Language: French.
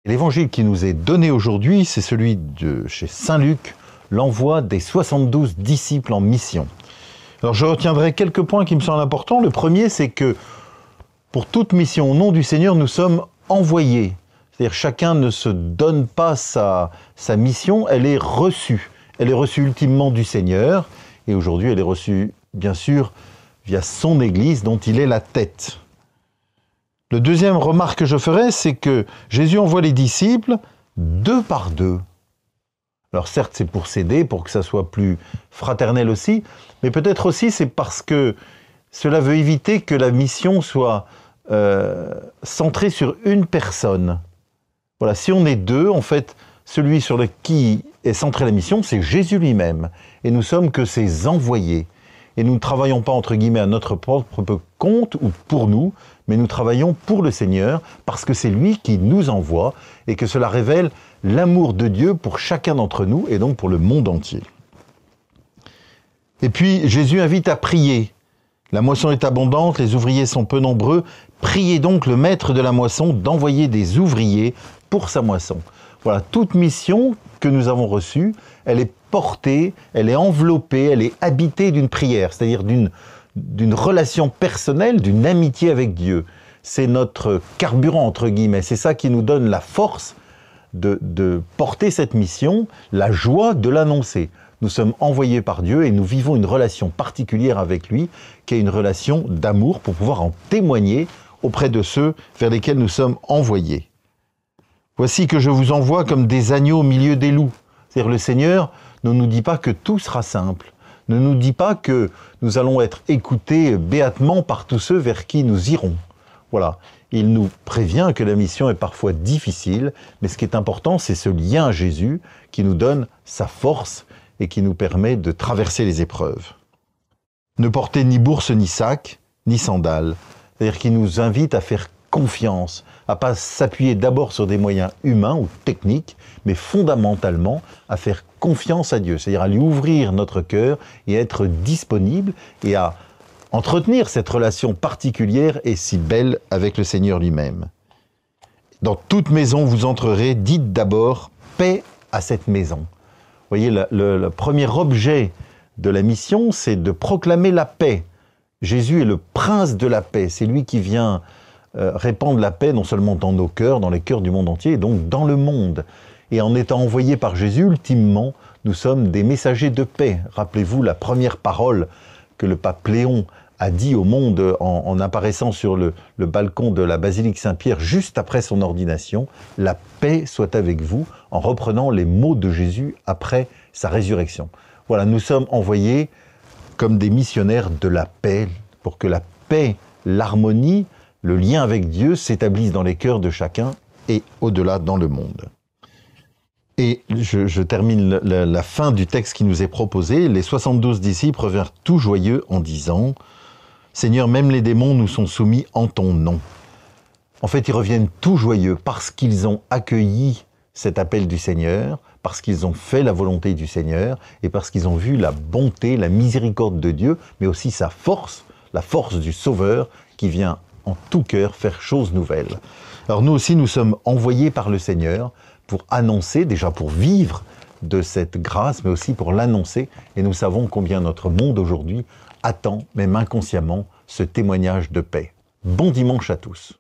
L'évangile qui nous est donné aujourd'hui, c'est celui de chez Saint Luc, l'envoi des 72 disciples en mission. Alors je retiendrai quelques points qui me semblent importants. Le premier, c'est que pour toute mission au nom du Seigneur, nous sommes envoyés. C'est-à-dire chacun ne se donne pas sa mission, elle est reçue. Elle est reçue ultimement du Seigneur, et aujourd'hui elle est reçue, bien sûr, via son Église dont il est la tête. Le deuxième remarque que je ferai, c'est que Jésus envoie les disciples deux par deux. Alors certes, c'est pour s'aider, pour que ça soit plus fraternel aussi, mais peut-être aussi c'est parce que cela veut éviter que la mission soit centrée sur une personne. Voilà, si on est deux, en fait, celui sur qui est centrée la mission, c'est Jésus lui-même. Et nous sommes que ses envoyés. Et nous ne travaillons pas, entre guillemets, à notre propre compte ou pour nous, mais nous travaillons pour le Seigneur, parce que c'est lui qui nous envoie, et que cela révèle l'amour de Dieu pour chacun d'entre nous, et donc pour le monde entier. Et puis, Jésus invite à prier. La moisson est abondante, les ouvriers sont peu nombreux. Priez donc le maître de la moisson d'envoyer des ouvriers pour sa moisson. Voilà, toute mission que nous avons reçue, elle est portée, elle est enveloppée, elle est habitée d'une prière, c'est-à-dire d'une relation personnelle, d'une amitié avec Dieu. C'est notre carburant, entre guillemets. C'est ça qui nous donne la force de porter cette mission, la joie de l'annoncer. Nous sommes envoyés par Dieu et nous vivons une relation particulière avec lui, qui est une relation d'amour pour pouvoir en témoigner auprès de ceux vers lesquels nous sommes envoyés. Voici que je vous envoie comme des agneaux au milieu des loups. C'est-à-dire le Seigneur ne nous dit pas que tout sera simple, ne nous dit pas que nous allons être écoutés béatement par tous ceux vers qui nous irons. Voilà, il nous prévient que la mission est parfois difficile, mais ce qui est important, c'est ce lien à Jésus qui nous donne sa force et qui nous permet de traverser les épreuves. Ne portez ni bourse, ni sac, ni sandales. C'est-à-dire qu'il nous invite à faire confiance, à pas s'appuyer d'abord sur des moyens humains ou techniques, mais fondamentalement à faire confiance à Dieu, c'est-à-dire à lui ouvrir notre cœur et à être disponible et à entretenir cette relation particulière et si belle avec le Seigneur lui-même. Dans toute maison vous entrerez, dites d'abord paix à cette maison. Vous voyez, le premier objet de la mission, c'est de proclamer la paix. Jésus est le prince de la paix, c'est lui qui vient répandre la paix non seulement dans nos cœurs, dans les cœurs du monde entier, et donc dans le monde. Et en étant envoyés par Jésus, ultimement, nous sommes des messagers de paix. Rappelez-vous la première parole que le pape Léon a dit au monde en apparaissant sur le balcon de la basilique Saint-Pierre juste après son ordination, « La paix soit avec vous », en reprenant les mots de Jésus après sa résurrection. Voilà, nous sommes envoyés comme des missionnaires de la paix, pour que la paix, l'harmonie, le lien avec Dieu s'établissent dans les cœurs de chacun et au-delà dans le monde. Et je termine la fin du texte qui nous est proposé. Les 72 disciples revinrent tout joyeux en disant « Seigneur, même les démons nous sont soumis en ton nom. » En fait, ils reviennent tout joyeux parce qu'ils ont accueilli cet appel du Seigneur, parce qu'ils ont fait la volonté du Seigneur et parce qu'ils ont vu la bonté, la miséricorde de Dieu, mais aussi sa force, la force du Sauveur qui vient en tout cœur faire chose nouvelle. Alors nous aussi, nous sommes envoyés par le Seigneur pour annoncer, déjà pour vivre de cette grâce, mais aussi pour l'annoncer. Et nous savons combien notre monde aujourd'hui attend, même inconsciemment, ce témoignage de paix. Bon dimanche à tous.